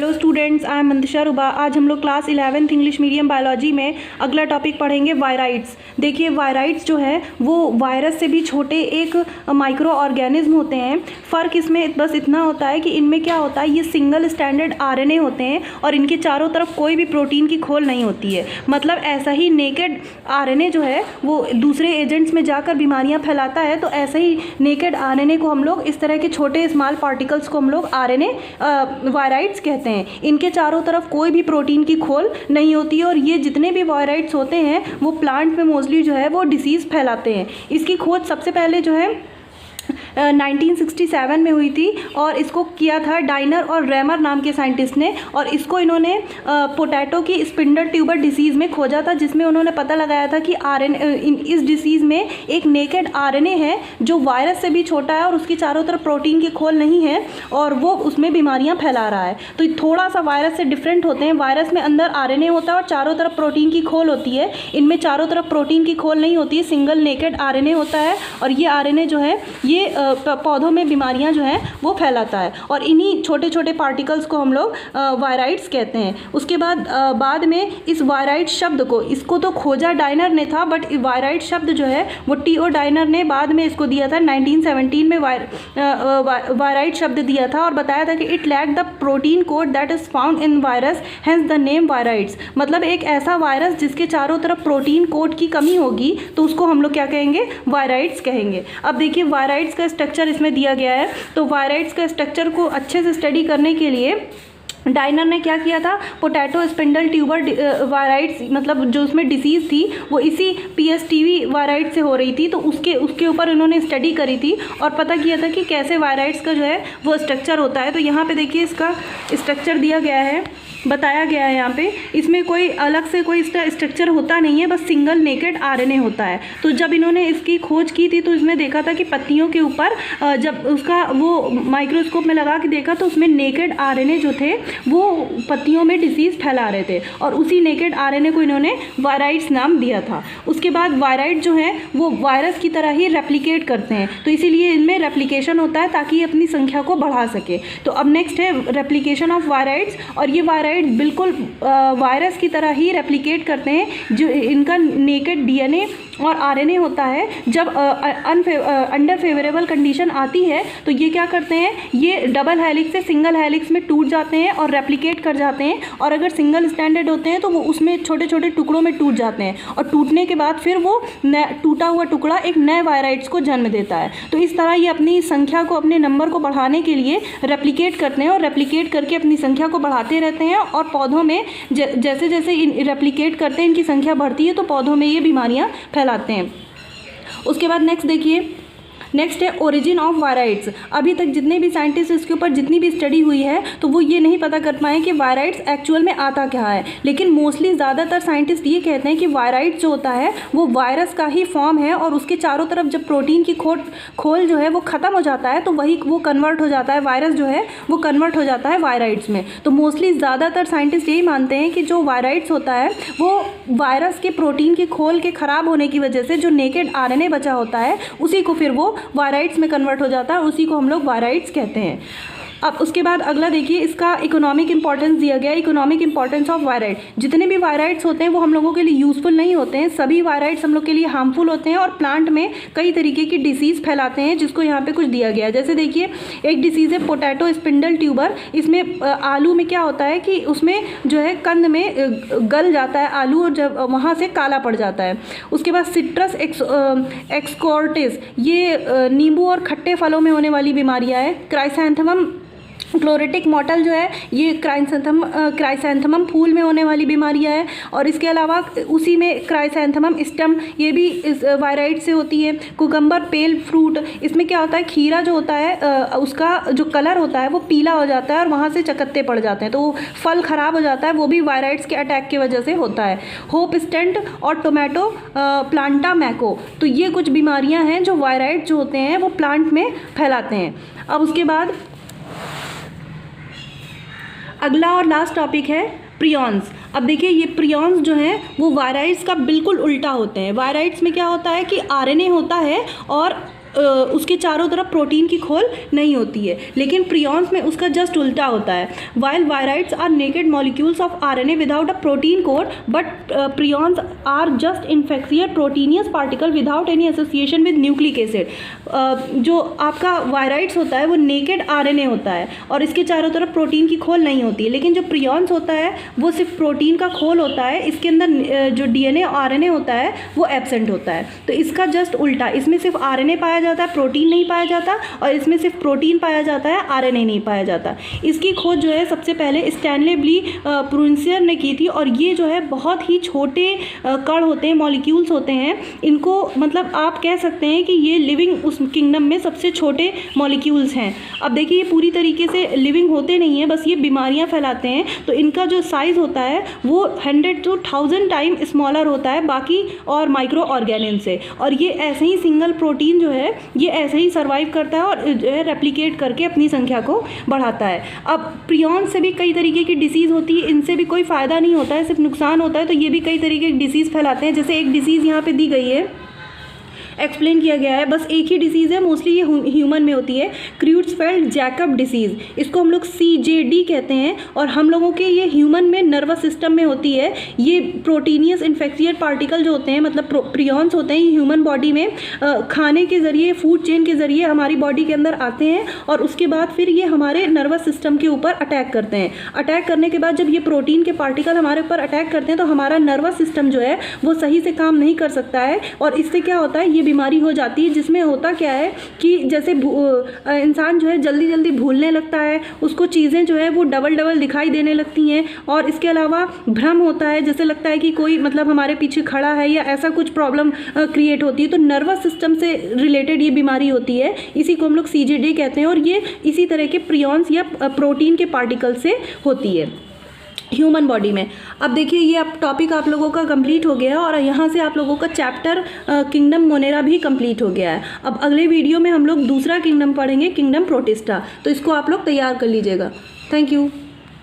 Hello students, I am मंदिशा रुबा। आज हम लोग class 11th English medium biology में अगला टॉपिक पढ़ेंगे वायराइड्स। देखिए वायराइड्स जो है वो वायरस से भी छोटे एक माइक्रो ऑर्गेनिज्म होते हैं। फ़र्क इसमें बस इतना होता है कि इनमें क्या होता है, ये सिंगल स्टैंडर्ड आरएनए होते हैं और इनके चारों तरफ कोई भी प्रोटीन की खोल नहीं होती है। मतलब ऐसा ही नेकेड आरएनए जो है वो दूसरे एजेंट्स में जाकर बीमारियाँ फैलाता है, तो ऐसे ही नेकेड आरएनए को हम लोग, इस तरह के छोटे स्मॉल पार्टिकल्स को हम लोग आरएनए वायराइड्स कहते हैं। इनके चारों तरफ कोई भी प्रोटीन की खोल नहीं होती है और ये जितने भी वायराइड्स होते हैं वो प्लांट में मोस्टली जो है वो डिसीज़ फैलाते हैं। इसकी खोज सबसे पहले जो है 1967 में हुई थी और इसको किया था डाइनर और रेमर नाम के साइंटिस्ट ने। और इसको इन्होंने पोटैटो की स्पिंडल ट्यूबर डिसीज़ में खोजा था, जिसमें उन्होंने पता लगाया था कि इस डिसीज़ में एक नेकेड आरएनए है जो वायरस से भी छोटा है और उसकी चारों तरफ प्रोटीन की खोल नहीं है और वो उसमें बीमारियां फैला रहा है। तो थोड़ा सा वायरस से डिफरेंट होते हैं। वायरस में अंदर आरएनए होता है और चारों तरफ प्रोटीन की खोल होती है। इनमें चारों तरफ प्रोटीन की खोल नहीं होती है, सिंगल नेकेड आरएनए होता है और ये आरएनए जो है ये पौधों में बीमारियां जो हैं वो फैलाता है और इन्हीं छोटे छोटे पार्टिकल्स को हम लोग वायराइड्स कहते हैं। उसके बाद में इस वायराइड शब्द को, इसको तो खोजा डाइनर ने था, बट वायराइड शब्द जो है वो टी.ओ. डाइनर ने बाद में इसको दिया था। 1917 में वायराइड शब्द दिया था और बताया था कि it lack the protein code that is found in virus, hence the name viroids. मतलब एक ऐसा वायरस जिसके चारों तरफ प्रोटीन कोड की कमी होगी तो उसको हम लोग क्या कहेंगे, वायराइड्स कहेंगे। अब देखिए वायराइड्स का स्ट्रक्चर इसमें दिया गया है। तो वायराइड्स का स्ट्रक्चर को अच्छे से स्टडी करने के लिए डाइनर ने क्या किया था, पोटैटो स्पिंडल ट्यूबर वायराइड्स, मतलब जो उसमें डिसीज़ थी वो इसी पीएसटीवी वायराइड से हो रही थी, तो उसके ऊपर इन्होंने स्टडी करी थी और पता किया था कि कैसे वायराइड्स का जो है वो स्ट्रक्चर होता है। तो यहाँ पे देखिए इसका स्ट्रक्चर दिया गया है, बताया गया है यहाँ पे। इसमें कोई अलग से कोई इसका स्ट्रक्चर होता नहीं है, बस सिंगल नेकेड आरएनए होता है। तो जब इन्होंने इसकी खोज की थी तो इसमें देखा था कि पत्तियों के ऊपर जब उसका वो माइक्रोस्कोप में लगा के देखा तो उसमें नेकेड आरएनए जो थे वो पत्तियों में डिसीज़ फैला रहे थे और उसी नेकेड आरएनए को इन्होंने वायराइड्स नाम दिया था। उसके बाद वायराइड जो है वो वायरस की तरह ही रेप्लिकेट करते हैं, तो इसीलिए इनमें रेप्लिकेशन होता है ताकि अपनी संख्या को बढ़ा सके। तो अब नेक्स्ट है रेप्लिकेशन ऑफ वायराइड्स, और ये वायराइड बिल्कुल वायरस की तरह ही रेप्लिकेट करते हैं। जो इनका नेकेड डीएनए और आरएनए होता है, जब अंडर फेवरेबल कंडीशन आती है तो ये क्या करते हैं, ये डबल हेलिक्स से सिंगल हेलिक्स में टूट जाते हैं और रेप्लिकेट कर जाते हैं। और अगर सिंगल स्टैंडर्ड होते हैं तो वो उसमें छोटे छोटे टुकड़ों में टूट जाते हैं और टूटने के बाद फिर वो टूटा हुआ टुकड़ा एक नए वायराइड्स को जन्म देता है। तो इस तरह ये अपनी संख्या को, अपने नंबर को बढ़ाने के लिए रेप्लिकेट करते हैं और रेप्लिकेट करके अपनी संख्या को बढ़ाते रहते हैं और पौधों में जैसे जैसे रेप्लिकेट करते हैं इनकी संख्या बढ़ती है तो पौधों में ये बीमारियां फैलाते हैं। उसके बाद नेक्स्ट देखिए, नेक्स्ट है ओरिजिन ऑफ वायराइड्स। अभी तक जितने भी साइंटिस्ट इसके ऊपर जितनी भी स्टडी हुई है तो वो ये नहीं पता कर पाए कि वायराइड्स एक्चुअल में आता क्या है, लेकिन मोस्टली ज़्यादातर साइंटिस्ट ये कहते हैं कि वायराइड्स जो होता है वो वायरस का ही फॉर्म है और उसके चारों तरफ जब प्रोटीन की खोल जो है वो ख़त्म हो जाता है तो वो कन्वर्ट हो जाता है, वायरस जो है वो कन्वर्ट हो जाता है वायराइड्स में। तो मोस्टली ज़्यादातर साइंटिस्ट यही मानते हैं कि जो वायराइड्स होता है वो वायरस के प्रोटीन की खोल के ख़राब होने की वजह से जो नेकेड आरएनए बचा होता है उसी को फिर वो वायराइड्स में कन्वर्ट हो जाता है, उसी को हम लोग वायराइड्स कहते हैं। अब उसके बाद अगला देखिए, इसका इकोनॉमिक इंपॉर्टेंस दिया गया है। इकोनॉमिक इंपॉर्टेंस ऑफ वायराइड, जितने भी वायराइड्स होते हैं वो हम लोगों के लिए यूज़फुल नहीं होते हैं, सभी वायराइड्स हम लोग के लिए हार्मफुल होते हैं और प्लांट में कई तरीके की डिसीज़ फैलाते हैं, जिसको यहाँ पे कुछ दिया गया है। जैसे देखिए एक डिसीज़ है पोटैटो स्पिंडल ट्यूबर। इसमें आलू में क्या होता है कि उसमें जो है कंद में गल जाता है आलू और जब वहाँ से काला पड़ जाता है। उसके बाद सिट्रस एक्सकोर्टिस, ये नींबू और खट्टे फलों में होने वाली बीमारियाँ है। क्राइसैंथेमम क्लोरेटिक मॉटल जो है ये क्राइसैंथेमम फूल में होने वाली बीमारियाँ है। और इसके अलावा उसी में क्राइसैंथेमम स्टेम, ये भी इस वायराइड से होती है। कुकम्बर पेल फ्रूट, इसमें क्या होता है, खीरा जो होता है उसका जो कलर होता है वो पीला हो जाता है और वहाँ से चकत्ते पड़ जाते हैं तो वो फल ख़राब हो जाता है, वो भी वायराइड्स के अटैक की वजह से होता है। होप स्टेंट और टोमेटो प्लांटा मैको, तो ये कुछ बीमारियाँ हैं जो वायराइड जो होते हैं वो प्लांट में फैलाते हैं। अब उसके बाद अगला और लास्ट टॉपिक है प्रियॉन्स। अब देखिए ये प्रियॉन्स जो हैं वो वायराइड्स का बिल्कुल उल्टा होते हैं। वायराइड्स में क्या होता है कि आरएनए होता है और उसके चारों तरफ प्रोटीन की खोल नहीं होती है। लेकिन प्रियॉन्स में उसका जस्ट उल्टा होता है। While viroids are naked molecules of RNA without a protein code, but prions are just infectious proteinaceous particle without any association with nucleic acid. जो आपका वायराइड्स होता है वो नेकेड आरएनए होता है और इसके चारों तरफ प्रोटीन की खोल नहीं होती है। लेकिन जो प्रियॉन्स होता है वो सिर्फ प्रोटीन का खोल होता है, इसके अंदर जो डीएनए आरएनए होता है वो एब्सेंट होता है। तो इसका जस्ट उल्टा, इसमें सिर्फ आरएनए पाया जाता है, प्रोटीन नहीं पाया जाता, और इसमें सिर्फ प्रोटीन पाया जाता है, आरएनए नहीं पाया जाता। इसकी खोज जो है सबसे पहले स्टैनले ब्ली प्रुनसियर ने की थी, और ये जो है बहुत ही छोटे कण होते हैं, मॉलिक्यूल्स होते हैं। इनको मतलब आप कह सकते हैं कि ये लिविंग उस किंगडम में सबसे छोटे मॉलिक्यूल्स हैं। अब देखिए ये पूरी तरीके से लिविंग होते नहीं हैं, बस ये बीमारियां फैलाते हैं। तो इनका जो साइज़ होता है वो 100 to 1000 टाइम स्मॉलर होता है बाकी और माइक्रो ऑर्गेनिम से। और ये ऐसे ही सिंगल प्रोटीन जो है ये ऐसे ही सर्वाइव करता है और जो है रेप्लिकेट करके अपनी संख्या को बढ़ाता है। अब प्रियॉन से भी कई तरीके की डिसीज़ होती है, इनसे भी कोई फ़ायदा नहीं होता है, सिर्फ नुकसान होता है। तो ये भी कई तरीके की डिसीज़ फैलाते हैं। जैसे एक डिसीज़ यहाँ पे दी गई है, एक्सप्लेन किया गया है, बस एक ही डिसीज़ है, मोस्टली ये ह्यूमन में होती है, क्रूट्सफेल्ड जैकब डिसीज़। इसको हम लोग CJD कहते हैं और हम लोगों के ये ह्यूमन में नर्वस सिस्टम में होती है। ये प्रोटीनियस इन्फेक्शियर पार्टिकल जो होते हैं, मतलब प्रियॉन्स होते हैं, ह्यूमन बॉडी में खाने के ज़रिए, फूड चेन के ज़रिए हमारी बॉडी के अंदर आते हैं और उसके बाद फिर ये हमारे नर्वस सिस्टम के ऊपर अटैक करते हैं। अटैक करने के बाद जब ये प्रोटीन के पार्टिकल हमारे ऊपर अटैक करते हैं तो हमारा नर्वस सिस्टम जो है वो सही से काम नहीं कर सकता है, और इससे क्या होता है, ये बीमारी हो जाती है। जिसमें होता क्या है कि जैसे इंसान जो है जल्दी जल्दी भूलने लगता है, उसको चीज़ें जो है वो डबल डबल दिखाई देने लगती हैं, और इसके अलावा भ्रम होता है, जैसे लगता है कि कोई मतलब हमारे पीछे खड़ा है या ऐसा कुछ प्रॉब्लम क्रिएट होती है। तो नर्वस सिस्टम से रिलेटेड ये बीमारी होती है, इसी को हम लोग CJD कहते हैं, और ये इसी तरह के प्रियॉन्स या प्रोटीन के पार्टिकल से होती है ह्यूमन बॉडी में। अब देखिए ये अब टॉपिक आप लोगों का कंप्लीट हो गया और यहाँ से आप लोगों का चैप्टर किंगडम मोनेरा भी कंप्लीट हो गया है। अब अगले वीडियो में हम लोग दूसरा किंगडम पढ़ेंगे, किंगडम प्रोटिस्टा। तो इसको आप लोग तैयार कर लीजिएगा। Thank you.